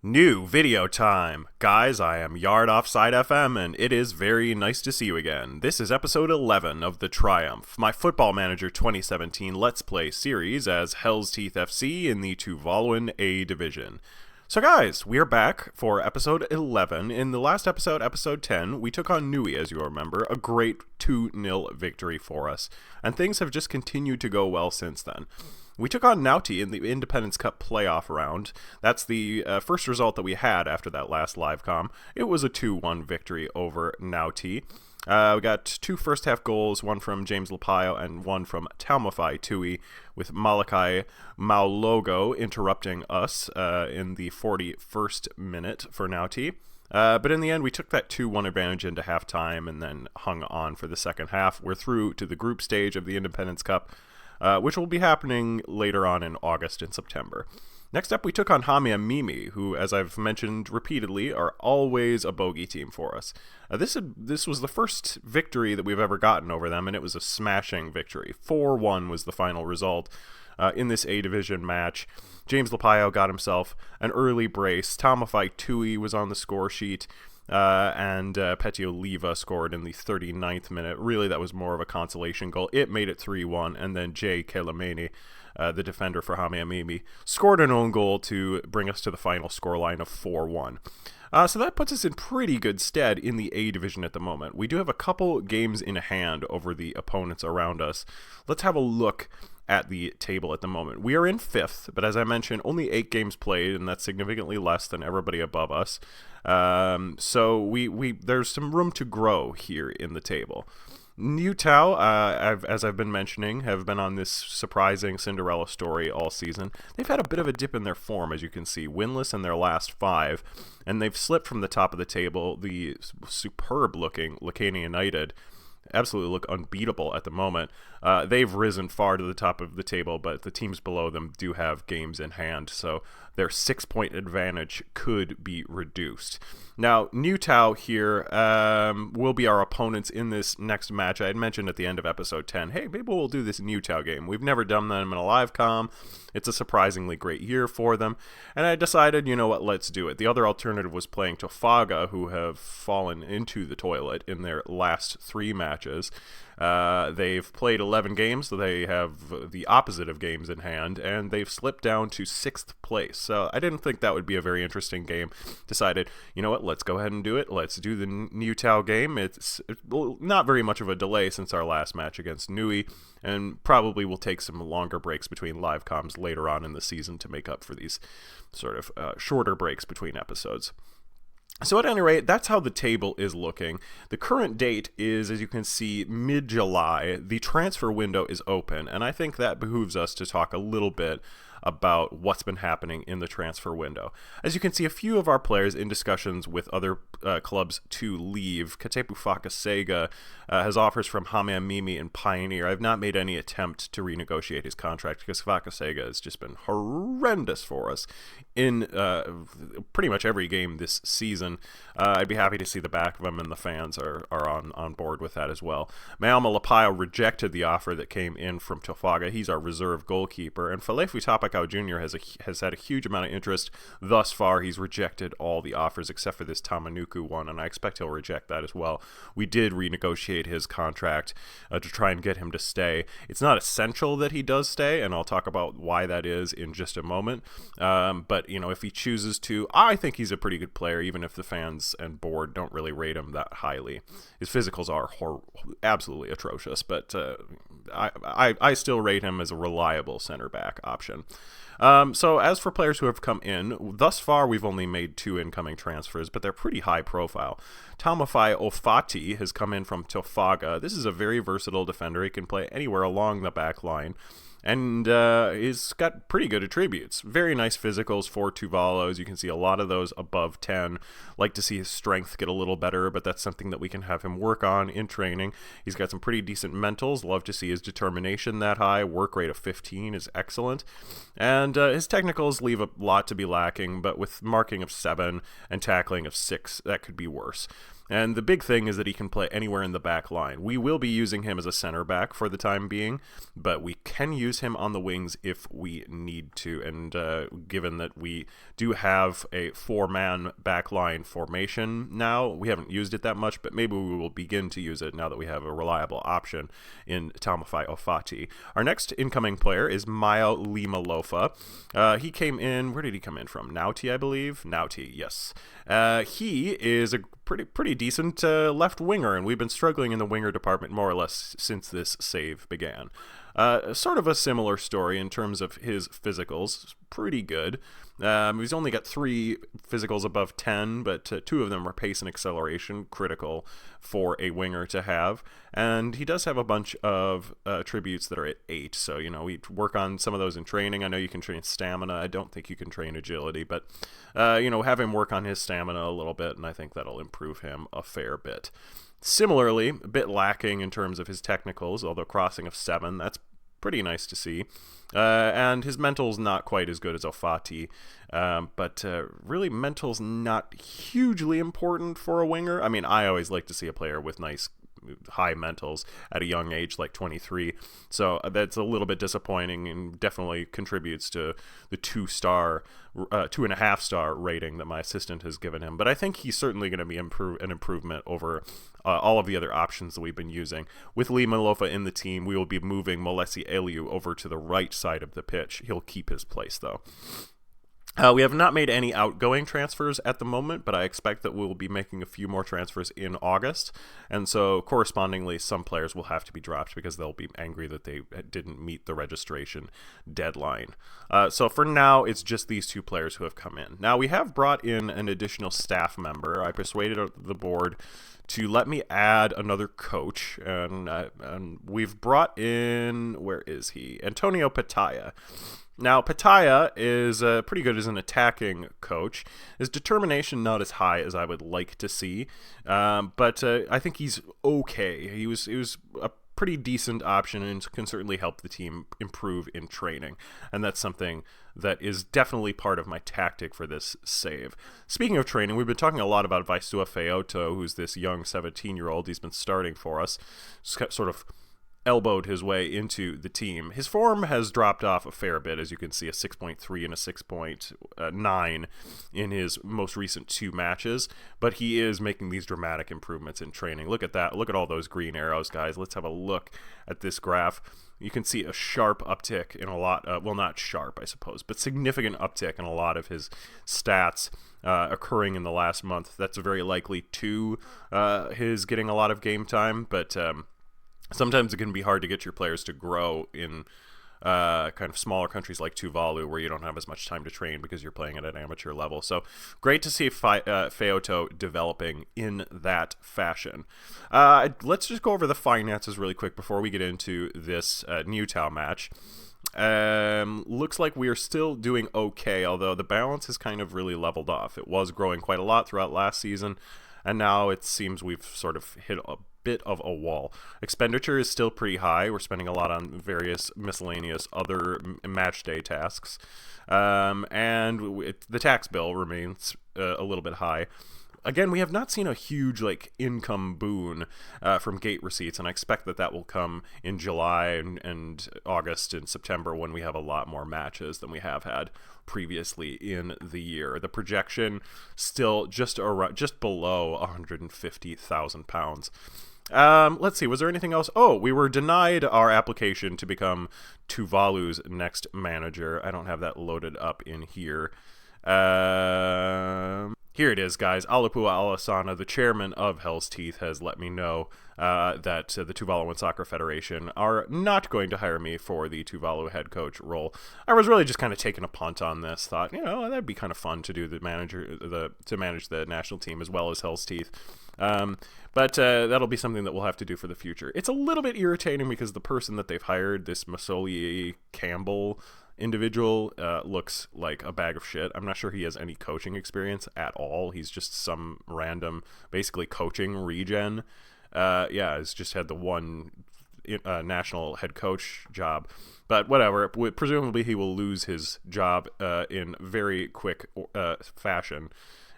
New video time! Guys, I am Yard Offside FM, and it is very nice to see you again. This is episode 11 of The Triumph, my Football Manager 2017 Let's Play series as Hell's Teeth FC in the Tuvaluan A Division. So guys, we are back for episode 11. In the last episode, episode 10, we took on Nui, as you remember, a great 2-0 victory for us, and things have just continued to go well since then. We took on Niutao in the Independence Cup playoff round. That's the first result that we had after that last live comm. It was a 2-1 victory over Niutao. We got two first-half goals, one from James Lapayo and one from Talmafai Tui, with Malachi Maulogo interrupting us in the 41st minute for Niutao. But in the end, we took that 2-1 advantage into halftime and then hung on for the second half. We're through to the group stage of the Independence Cup, which will be happening later on in August and September. Next up, we took on Howdy, who, as I've mentioned repeatedly, are always a bogey team for us. This was the first victory that we've ever gotten over them, and it was a smashing victory. 4-1 was the final result in this A-Division match. James Lapayo got himself an early brace. Talmafai Tui was on the score sheet. And Petty Oliva scored in the 39th minute. Really, that was more of a consolation goal. It made it 3-1, and then Jay Kelameni, the defender for Howdy, scored an own goal to bring us to the final scoreline of 4-1. So that puts us in pretty good stead in the A division at the moment. We do have a couple games in hand over the opponents around us. Let's have a look at the table at the moment. We are in 5th, but as I mentioned, only 8 games played, and that's significantly less than everybody above us. So we there's some room to grow here in the table. Niutao, as I've been mentioning, have been on this surprising Cinderella story all season. They've had a bit of a dip in their form, as you can see, winless in their last 5, and they've slipped from the top of the table. The superb-looking Lacania United absolutely look unbeatable at the moment. They've risen far to the top of the table, but the teams below them do have games in hand, so their 6-point advantage could be reduced. Now, Niutao here will be our opponents in this next match. I had mentioned at the end of episode 10, hey, maybe we'll do this Niutao game. We've never done them in a live comm. It's a surprisingly great year for them, and I decided, you know what, let's do it. The other alternative was playing Tofaga, who have fallen into the toilet in their last 3 matches. They've played 11 games, so they have the opposite of games in hand, and they've slipped down to 6th place. So I didn't think that would be a very interesting game. Decided, you know what, let's go ahead and do it. Let's do the Niutao game. It's not very much of a delay since our last match against Nui, and probably will take some longer breaks between live comms later on in the season to make up for these sort of shorter breaks between episodes. So at any rate, that's how the table is looking. The current date is, as you can see, mid-July. The transfer window is open, and I think that behooves us to talk a little bit about what's been happening in the transfer window. As you can see, a few of our players in discussions with other clubs to leave. Katepu Fakasega has offers from Howdy and Pioneer. I've not made any attempt to renegotiate his contract because Fakasega has just been horrendous for us in pretty much every game this season. I'd be happy to see the back of him, and the fans are on board with that as well. Maoma Lapayo rejected the offer that came in from Tofaga. He's our reserve goalkeeper, and Falefu Tapakau Jr. has had a huge amount of interest thus far. He's rejected all the offers except for this Tamanuku one, and I expect he'll reject that as well. We did renegotiate his contract to try and get him to stay. It's not essential that he does stay, and I'll talk about why that is in just a moment. But, you know, if he chooses to, I think he's a pretty good player, even if the fans and board don't really rate him that highly. His physicals are absolutely atrocious, but I still rate him as a reliable center back option. So as for players who have come in, thus far we've only made 2 incoming transfers, but they're pretty high profile. Talmafai Ofati has come in from Tofaga. This is a very versatile defender. He can play anywhere along the back line, and he's got pretty good attributes. Very nice physicals for Tuvalu. As you can see, a lot of those above 10. Like to see his strength get a little better, but that's something that we can have him work on in training. He's got some pretty decent mentals. Love to see his determination that high. Work rate of 15 is excellent. And his technicals leave a lot to be lacking, but with marking of 7 and tackling of 6, that could be worse. And the big thing is that he can play anywhere in the back line. We will be using him as a center back for the time being, but we can use him on the wings if we need to. And given that we do have a 4-man back line formation now, we haven't used it that much, but maybe we will begin to use it now that we have a reliable option in Taumafai Ofati. Our next incoming player is Maya Limalofa. He came in, where did he come in from? Niutao, I believe? Niutao, yes. He is a pretty decent left winger, and we've been struggling in the winger department more or less since this save began. Sort of a similar story in terms of his physicals. Pretty good. He's only got 3 physicals above 10, but 2 of them are pace and acceleration, critical for a winger to have. And he does have a bunch of attributes that are at 8, so, we work on some of those in training. I know you can train stamina. I don't think you can train agility, but, have him work on his stamina a little bit, and I think that'll improve him a fair bit. Similarly, a bit lacking in terms of his technicals, although crossing of 7, that's pretty nice to see. And his mental's not quite as good as Ofati, but really mental's not hugely important for a winger. I mean, I always like to see a player with nice high mentals at a young age like 23, so that's a little bit disappointing and definitely contributes to the 2.5-star rating that my assistant has given him. But I think he's certainly going to be an improvement over all of the other options that we've been using. With Lee Malofa in the team, we will be moving Molesi Eliu over to the right side of the pitch. He'll keep his place though. We have not made any outgoing transfers at the moment, but I expect that we will be making a few more transfers in August, and so correspondingly some players will have to be dropped because they'll be angry that they didn't meet the registration deadline. So for now, it's just these 2 players who have come in. Now, we have brought in an additional staff member. I persuaded the board to let me add another coach, and we've brought in, where is he? Antonio Pataya. Now, Pataya is pretty good as an attacking coach. His determination not as high as I would like to see, but I think he's okay. He was a pretty decent option and can certainly help the team improve in training, and that's something that is definitely part of my tactic for this save. Speaking of training, we've been talking a lot about Vaisua Feoto, who's this young 17-year-old. He's been starting for us, sort of elbowed his way into the team. His form has dropped off a fair bit, as you can see, a 6.3 and a 6.9 in his most recent 2 matches, but he is making these dramatic improvements in training. Look at that. Look at all those green arrows, guys. Let's have a look at this graph. You can see a sharp uptick in a lot, well, not sharp, I suppose, but significant uptick in a lot of his stats occurring in the last month. That's very likely to his getting a lot of game time, but sometimes it can be hard to get your players to grow in kind of smaller countries like Tuvalu, where you don't have as much time to train because you're playing at an amateur level. So great to see Feoto developing in that fashion. Let's just go over the finances really quick before we get into this Niutao match. Looks like we are still doing okay, although the balance has kind of really leveled off. It was growing quite a lot throughout last season, and now it seems we've sort of hit a bit of a wall. Expenditure is still pretty high. We're spending a lot on various miscellaneous other match day tasks, and the tax bill remains a little bit high. Again, we have not seen a huge income boon from gate receipts, and I expect that will come in July and August and September when we have a lot more matches than we have had previously in the year. The projection still just below £150,000. Let's see, was there anything else? Oh, we were denied our application to become Tuvalu's next manager. I don't have that loaded up in here. Here it is, guys. Alapua Alasana, the chairman of Hell's Teeth, has let me know that the Tuvaluan Soccer Federation are not going to hire me for the Tuvalu head coach role. I was really just kind of taking a punt on this. Thought, that'd be kind of fun to do to manage the national team as well as Hell's Teeth. But that'll be something that we'll have to do for the future. It's a little bit irritating because the person that they've hired, this Masoli Campbell individual, looks like a bag of shit. I'm not sure he has any coaching experience at all. He's just some random, basically coaching regen. He's just had the one national head coach job. But whatever, presumably he will lose his job in very quick fashion.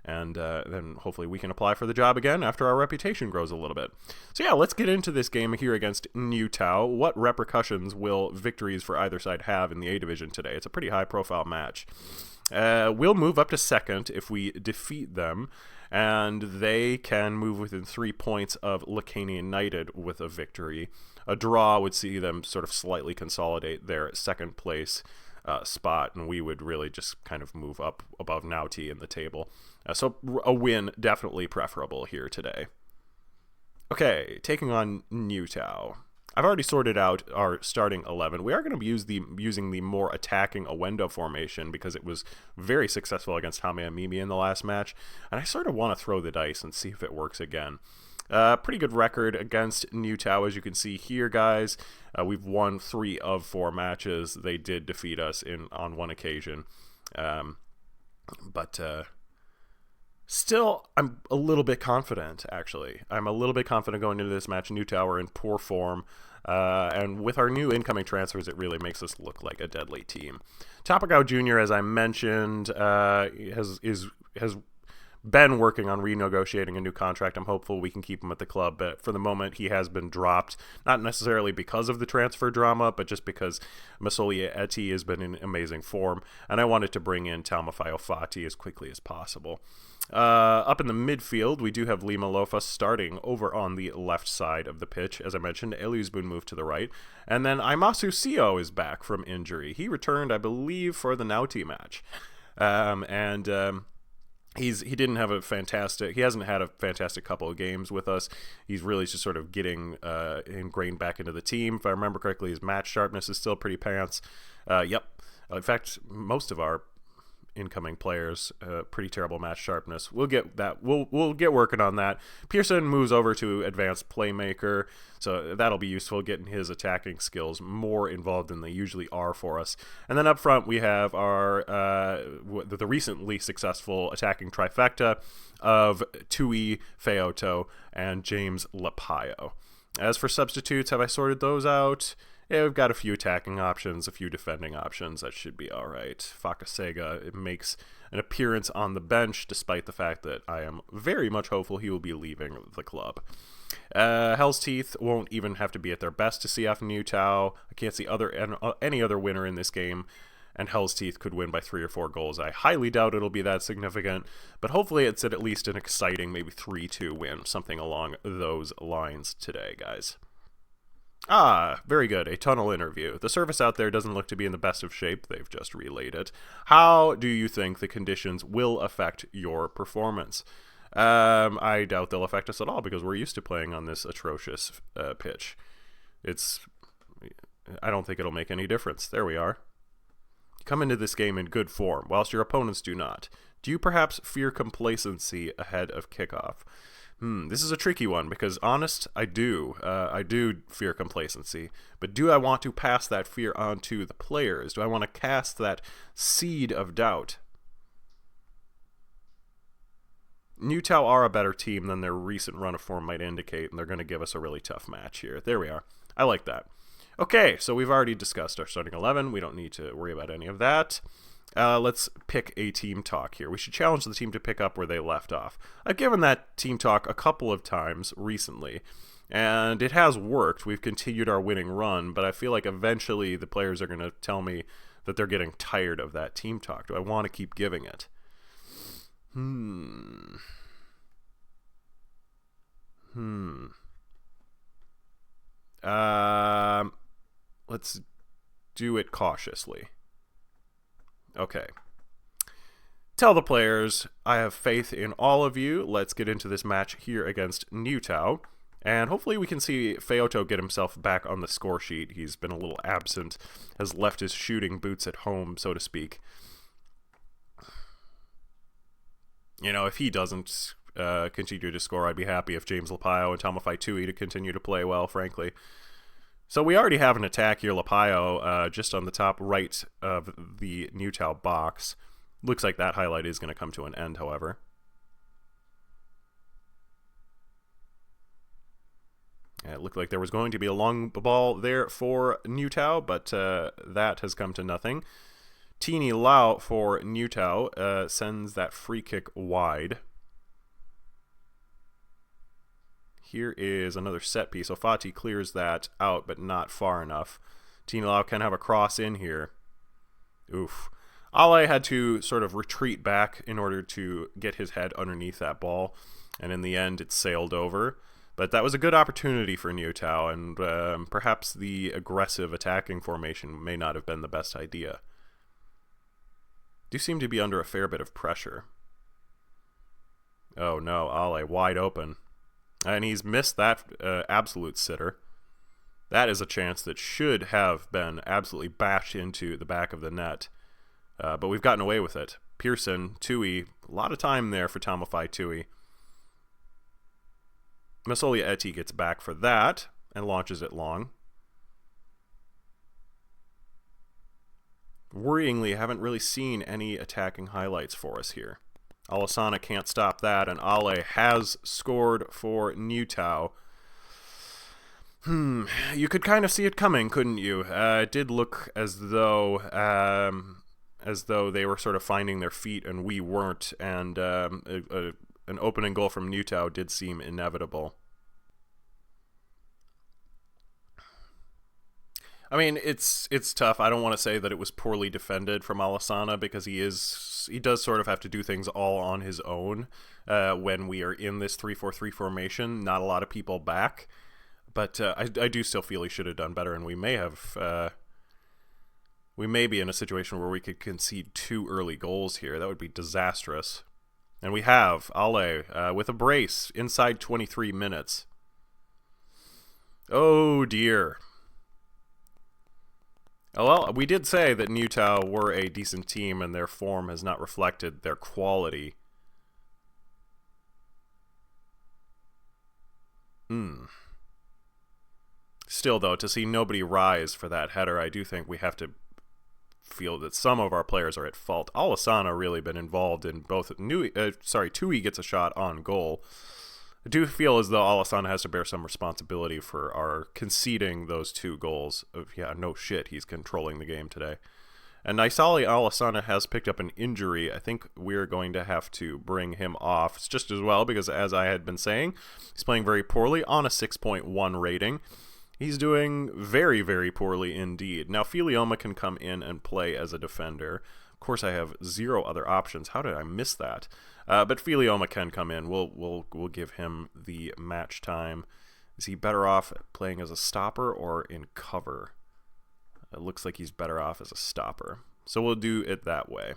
and then hopefully we can apply for the job again after our reputation grows a little bit. So yeah, let's get into this game here against Niutao. What repercussions will victories for either side have in the A division today? It's a pretty high-profile match. We'll move up to second if we defeat them, and they can move within 3 points of Lacania United with a victory. A draw would see them sort of slightly consolidate their second place spot, and we would really just kind of move up above Niutao in the table. So a win definitely preferable here today. Okay, taking on Niutao. I've already sorted out our starting 11. We are going to be using the more attacking Owendo formation because it was very successful against Hamaamimi in the last match, and I sort of want to throw the dice and see if it works again. Pretty good record against Niutao, as you can see here, guys. We've won 3 of 4 matches. They did defeat us on one occasion, but still, I'm a little bit confident, actually. I'm a little bit confident going into this match. Niutao are in poor form, and with our new incoming transfers, it really makes us look like a deadly team. Tapagao Jr., as I mentioned, has been working on renegotiating a new contract. I'm hopeful we can keep him at the club, but for the moment he has been dropped, not necessarily because of the transfer drama, but just because Masolia Eti has been in amazing form, and I wanted to bring in Taumafai Fati as quickly as possible. Up in the midfield, we do have Lima Lofa starting over on the left side of the pitch. As I mentioned, Eliusbun moved to the right, and then Aimasu Sio is back from injury. He returned, I believe, for the Niutao match, he hasn't had a fantastic couple of games with us. He's really just sort of getting ingrained back into the team. If I remember correctly, his match sharpness is still pretty pants. Yep. In fact, most of our incoming players, pretty terrible match sharpness. We'll get that. We'll get working on that. Pearson moves over to advanced playmaker, so that'll be useful, getting his attacking skills more involved than they usually are for us. And then up front we have our the recently successful attacking trifecta of Tui Feoto and James Lapayo. As for substitutes, have I sorted those out? Yeah, we've got a few attacking options, a few defending options. That should be all right. Fakasega makes an appearance on the bench, despite the fact that I am very much hopeful he will be leaving the club. Hell's Teeth won't even have to be at their best to see off Niutao. I can't see any other winner in this game, and Hell's Teeth could win by 3 or 4 goals. I highly doubt it'll be that significant, but hopefully it's at least an exciting, maybe 3-2 win, something along those lines today, guys. Very good. A tunnel interview. The service out there doesn't look to be in the best of shape. They've just relayed it. How do you think the conditions will affect your performance? I doubt they'll affect us at all because we're used to playing on this atrocious pitch. I don't think it'll make any difference. There we are. Come into this game in good form, whilst your opponents do not. Do you perhaps fear complacency ahead of kickoff? This is a tricky one because, honest, I do fear complacency. But do I want to pass that fear on to the players? Do I want to cast that seed of doubt? Niutao are a better team than their recent run of form might indicate, and they're going to give us a really tough match here. There we are. I like that. Okay, so we've already discussed our starting 11. We don't need to worry about any of that. Let's pick a team talk here. We should challenge the team to pick up where they left off. I've given that team talk a couple of times recently, and it has worked. We've continued our winning run, but I feel like eventually the players are going to tell me that they're getting tired of that team talk. Do I want to keep giving it? Let's do it cautiously. Okay. Tell the players, I have faith in all of you. Let's get into this match here against Niutao. And hopefully we can see Feoto get himself back on the score sheet. He's been a little absent, has left his shooting boots at home, so to speak. You know, if he doesn't continue to score, I'd be happy if James Lapayo and Taumafai Tui to continue to play well, frankly. So we already have an attack here, Lapayo, just on the top right of the Niutao box. Looks like that highlight is going to come to an end, however. It looked like there was going to be a long ball there for Niutao, but that has come to nothing. Teeny Lau for Niutao sends that free kick wide. Here is another set piece. So Fati clears that out, but not far enough. Teeny Lau can have a cross in here. Oof. Ale had to sort of retreat back in order to get his head underneath that ball, and in the end it sailed over. But that was a good opportunity for Niutao, and perhaps the aggressive attacking formation may not have been the best idea. Do seem to be under a fair bit of pressure. Oh no, Ale wide open. And he's missed that absolute sitter. That is a chance that should have been absolutely bashed into the back of the net. But we've gotten away with it. Pearson, Tui, a lot of time there for Tamafai Tui. Masolia Eti gets back for that and launches it long. Worryingly, haven't really seen any attacking highlights for us here. Alasana can't stop that, and Ale has scored for Niutao. You could kind of see it coming, couldn't you? It did look as though they were sort of finding their feet and we weren't, and an opening goal from Niutao did seem inevitable. I mean, it's tough. I don't want to say that it was poorly defended from Alasana, because he does sort of have to do things all on his own when we are in this 3-4-3 formation. Not a lot of people back, but I do still feel he should have done better, and we may be in a situation where we could concede 2 early goals here. That would be disastrous. And we have Ale with a brace inside 23 minutes. Oh dear. Well, we did say that Niutao were a decent team and their form has not reflected their quality. Still, though, to see nobody rise for that header, I do think we have to feel that some of our players are at fault. Alasana really been involved in both. Tui gets a shot on goal. I do feel as though Alasana has to bear some responsibility for our conceding those 2 goals. Yeah, no shit, he's controlling the game today. And Naisali Alasana has picked up an injury. I think we're going to have to bring him off. It's just as well, because as I had been saying, he's playing very poorly on a 6.1 rating. He's doing very, very poorly indeed. Now, Filioma can come in and play as a defender. Of course, I have 0 other options. How did I miss that? But Filioma can come in. We'll give him the match time. Is he better off playing as a stopper or in cover? It looks like he's better off as a stopper. So we'll do it that way.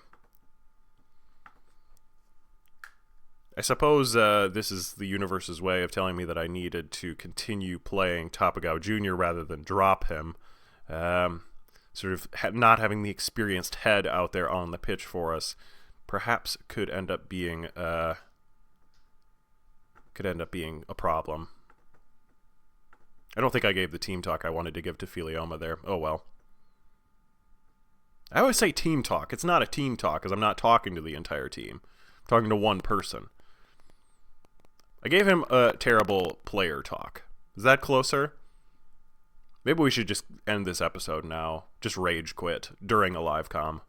I suppose this is the universe's way of telling me that I needed to continue playing Tapagao Jr. rather than drop him. Sort of not having the experienced head out there on the pitch for us perhaps could end up being a problem. I don't think I gave the team talk I wanted to give to Filioma there. Oh well. I always say team talk. It's not a team talk, because I'm not talking to the entire team. I'm talking to one person. I gave him a terrible player talk. Is that closer? Maybe we should just end this episode now. Just rage quit during a live comm.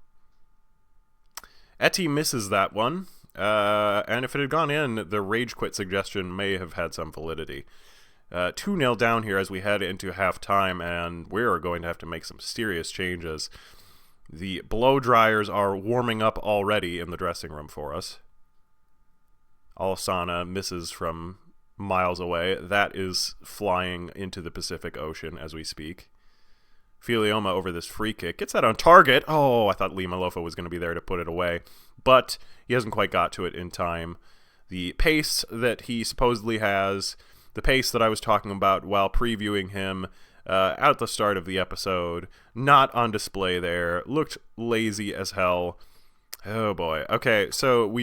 Eti misses that one. And if it had gone in, the rage quit suggestion may have had some validity. 2-0 down here as we head into halftime, and we're going to have to make some serious changes. The blow dryers are warming up already in the dressing room for us. Alasana misses from miles away. That is flying into the Pacific Ocean as we speak. Filioma over this free kick. Gets that on target. Oh, I thought Lima Lofa was going to be there to put it away. But he hasn't quite got to it in time. The pace that he supposedly has, the pace that I was talking about while previewing him at the start of the episode, not on display there. Looked lazy as hell. Oh boy. Okay, so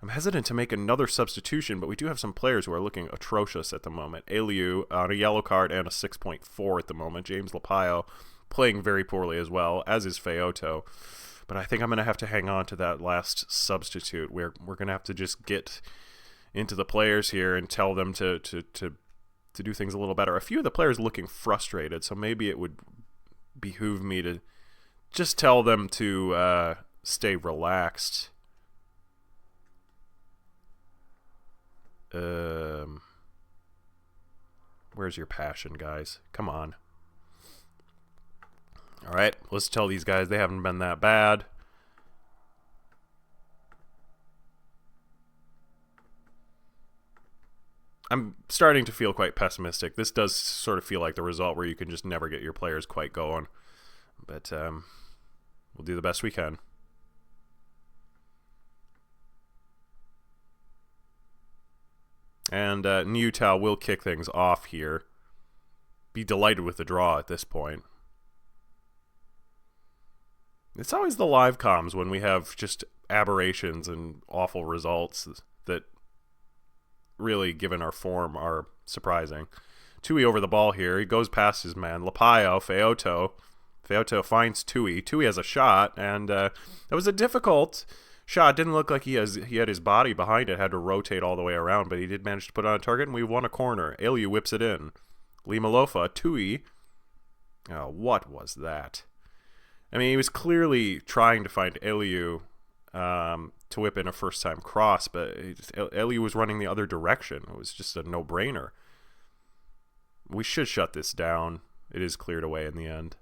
I'm hesitant to make another substitution, but we do have some players who are looking atrocious at the moment. Eliu on a yellow card and a 6.4 at the moment. James Lapayo playing very poorly as well, as is Feoto. But I think I'm going to have to hang on to that last substitute. We're going to have to just get into the players here and tell them to do things a little better. A few of the players looking frustrated, so maybe it would behoove me just tell them to stay relaxed. Where's your passion, guys? Come on. Alright, let's tell these guys they haven't been that bad. I'm starting to feel quite pessimistic. This does sort of feel like the result where you can just never get your players quite going. But we'll do the best we can. And Niutao will kick things off here. Be delighted with the draw at this point. It's always the live comms when we have just aberrations and awful results that really, given our form, are surprising. Tui over the ball here. He goes past his man. Lapayo, Feoto. Feoto finds Tui. Tui has a shot, and that was a difficult shot. Didn't look like he had his body behind it. Had to rotate all the way around, but he did manage to put it on a target, and we won a corner. Aliu whips it in. Limalofa, Tui. Oh, what was that? I mean, he was clearly trying to find Aliu to whip in a first-time cross, but Aliu was running the other direction. It was just a no-brainer. We should shut this down. It is cleared away in the end.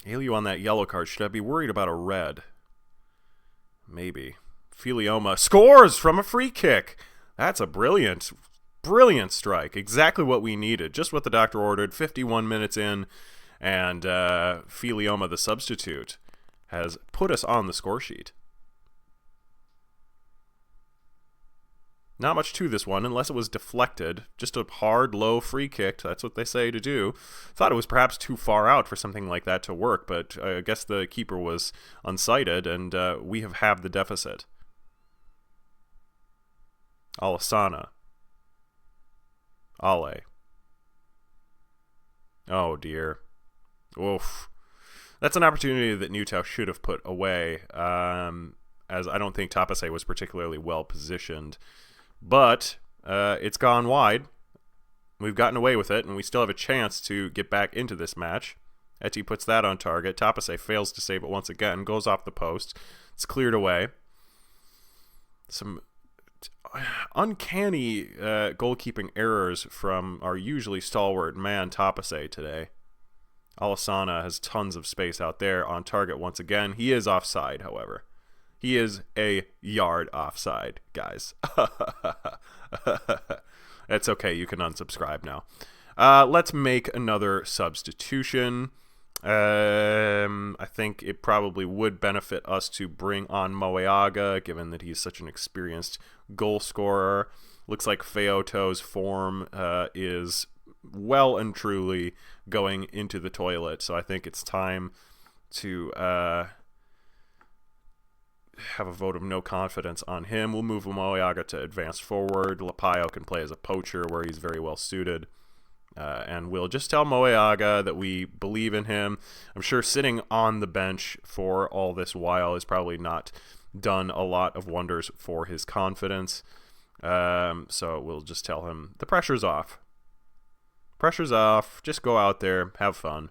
Aliu on that yellow card. Should I be worried about a red? Maybe. Filioma scores from a free kick. That's a brilliant strike. Exactly what we needed. Just what the doctor ordered. 51 minutes in, and Filioma, the substitute, has put us on the score sheet. Not much to this one, unless it was deflected. Just a hard, low free kick. That's what they say to do. Thought it was perhaps too far out for something like that to work, but I guess the keeper was unsighted, and we have halved the deficit. Alasana. Ale. Oh, dear. Oof. That's an opportunity that Niutao should have put away, as I don't think Tapase was particularly well positioned. But it's gone wide. We've gotten away with it, and we still have a chance to get back into this match. Eti puts that on target. Tapase fails to save it once again. Goes off the post. It's cleared away. Some uncanny goalkeeping errors from our usually stalwart man Tapase today. Alasana has tons of space out there on target once again. He is offside, however. He is a yard offside, guys. It's okay. You can unsubscribe now. Let's make another substitution. I think it probably would benefit us to bring on Moeaga, given that he's such an experienced goal scorer. Looks like Feoto's form is well and truly going into the toilet, so I think it's time to have a vote of no confidence on him. We'll move Moeaga to advance forward. Lapayo can play as a poacher, where he's very well suited. And we'll just tell Moeaga that we believe in him. I'm sure sitting on the bench for all this while has probably not done a lot of wonders for his confidence. So we'll just tell him the pressure's off. Pressure's off. Just go out there, have fun.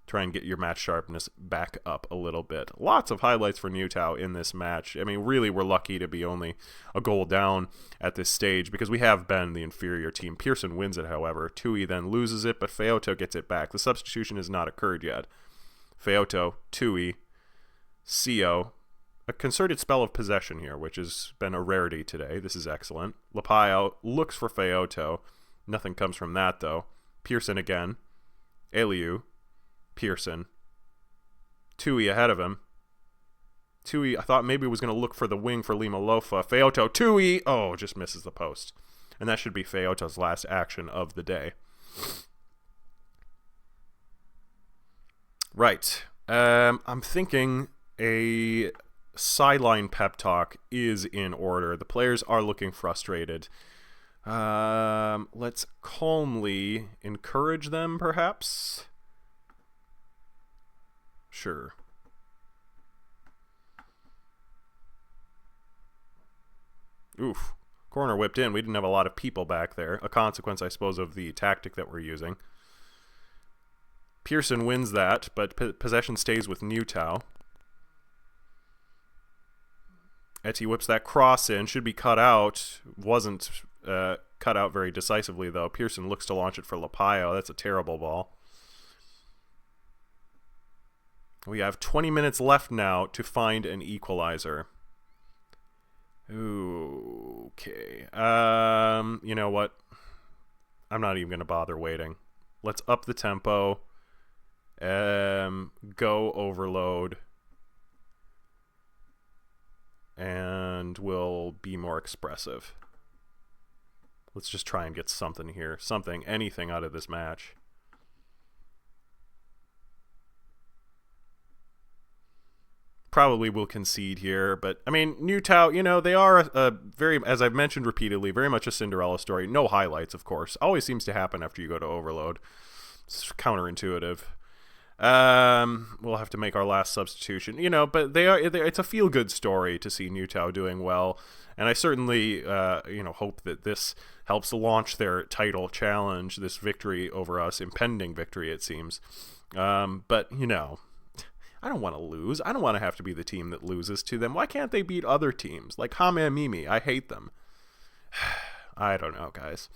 Try and get your match sharpness back up a little bit. Lots of highlights for Niutao in this match. I mean, really, we're lucky to be only a goal down at this stage because we have been the inferior team. Pearson wins it, however. Tui then loses it, but Feoto gets it back. The substitution has not occurred yet. Feoto, Tui, Sio. A concerted spell of possession here, which has been a rarity today. This is excellent. Lapayo looks for Feoto. Nothing comes from that, though. Pearson again. Aliu. Pearson. Tui ahead of him. Tui, I thought maybe was going to look for the wing for Limalofa. Feoto, Tui! Oh, just misses the post. And that should be Feoto's last action of the day. Right. I'm thinking a sideline pep talk is in order. The players are looking frustrated. Let's calmly encourage them, perhaps? Sure. Oof. Corner whipped in. We didn't have a lot of people back there. A consequence, I suppose, of the tactic that we're using. Pearson wins that, but possession stays with Niutao. Eti whips that cross in. Should be cut out. Wasn't cut out very decisively, though. Pearson looks to launch it for Lapayo. That's a terrible ball. We have 20 minutes left now to find an equalizer. Ooh, okay. You know what? I'm not even going to bother waiting. Let's up the tempo. Go overload. And we'll be more expressive. Let's just try and get something here. Something, anything out of this match. Probably will concede here, but I mean, Niutao, you know, they are a very, as I've mentioned repeatedly, very much a Cinderella story. No highlights, of course. Always seems to happen after you go to overload. It's counterintuitive. We'll have to make our last substitution, you know, but it's a feel-good story to see Niutao doing well, and I certainly, you know, hope that this helps launch their title challenge, this victory over us, impending victory, it seems. But, you know, I don't want to lose. I don't want to have to be the team that loses to them. Why can't they beat other teams? Like Hame Mimi. I hate them. I don't know, guys.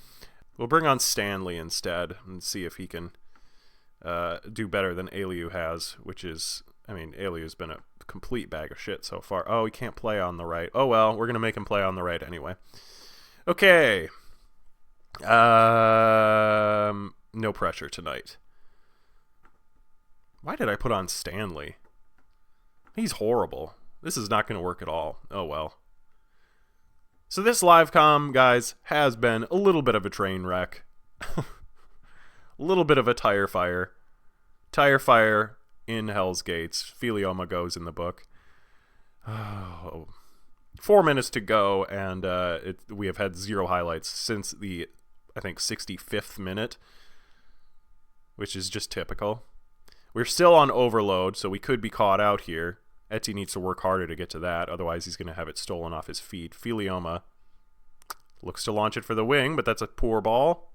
We'll bring on Stanley instead and see if he can do better than Aliu has, which is, I mean, Aliu's been a complete bag of shit so far. Oh, he can't play on the right. Oh, well, we're going to make him play on the right anyway. Okay. No pressure tonight. Why did I put on Stanley? He's horrible. This is not going to work at all. Oh, well. So this live comm, guys, has been a little bit of a train wreck. A little bit of a tire fire. Tire fire in Hell's Gates. Filioma goes in the book. Oh, 4 minutes to go, and we have had 0 highlights since the, I think, 65th minute, which is just typical. We're still on overload, so we could be caught out here. Eti needs to work harder to get to that, otherwise he's going to have it stolen off his feet. Filioma looks to launch it for the wing, but that's a poor ball.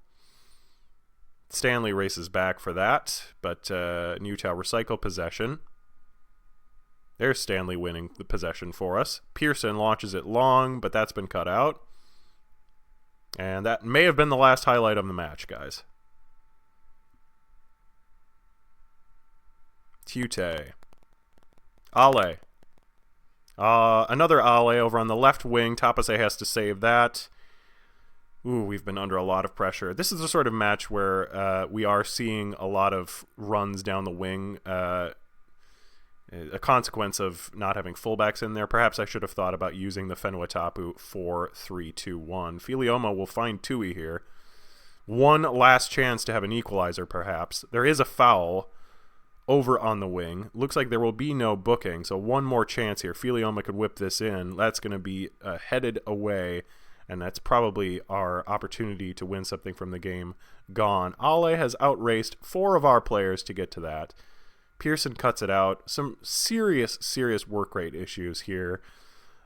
Stanley races back for that, but Niutao recycle possession. There's Stanley winning the possession for us. Pearson launches it long, but that's been cut out. And that may have been the last highlight of the match, guys. Tute. Ale. Another Ale over on the left wing. Tapase has to save that. Ooh, we've been under a lot of pressure. This is the sort of match where we are seeing a lot of runs down the wing. A consequence of not having fullbacks in there. Perhaps I should have thought about using the Fenuatapu 4-3-2-1. Filioma will find Tui here. One last chance to have an equalizer, perhaps. There is a foul over on the wing. Looks like there will be no booking, so one more chance here. Filioma could whip this in. That's going to be headed away, and that's probably our opportunity to win something from the game gone. Ale has outraced 4 of our players to get to that. Pearson cuts it out. Some serious work rate issues here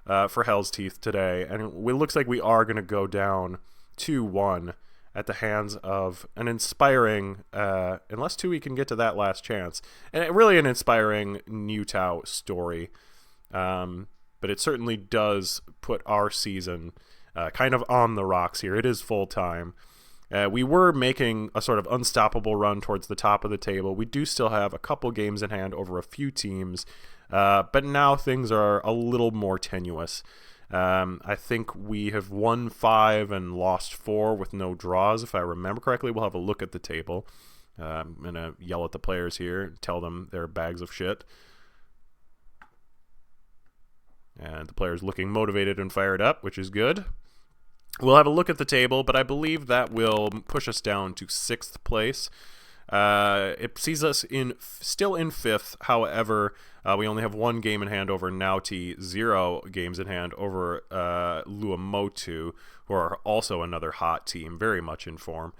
for Hell's Teeth today, and it looks like we are going to go down 2-1 at the hands of an inspiring, unless Tui can get to that last chance, and really an inspiring Niutao story. But it certainly does put our season kind of on the rocks here. It is full time. We were making a sort of unstoppable run towards the top of the table. We do still have a couple games in hand over a few teams, but now things are a little more tenuous. I think we have won 5 and lost 4 with no draws, if I remember correctly. We'll have a look at the table. I'm going to yell at the players here and tell them they're bags of shit. And the players looking motivated and fired up, which is good. We'll have a look at the table, but I believe that will push us down to 6th place. It sees us still in 5th. However, we only have 1 game in hand over Nauti, 0 games in hand over Luamotu, who are also another hot team, very much in form.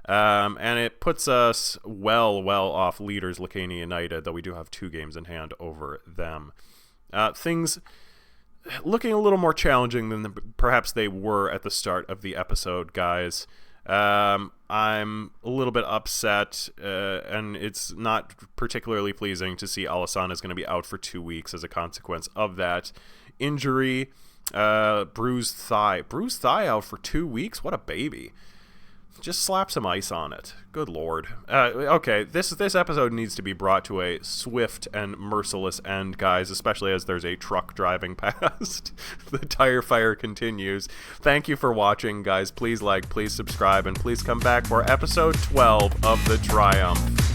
And it puts us well off leaders Lacania United, though we do have 2 games in hand over them. Things looking a little more challenging than perhaps they were at the start of the episode, guys. I'm a little bit upset, and it's not particularly pleasing to see Alessandro is going to be out for 2 weeks as a consequence of that injury. Bruised thigh out for 2 weeks. What a baby. Just slap some ice on it. Good lord. Okay, this episode needs to be brought to a swift and merciless end, guys, especially as there's a truck driving past. The tire fire continues. Thank you for watching, guys. Please like, please subscribe, and please come back for episode 12 of The Triumph.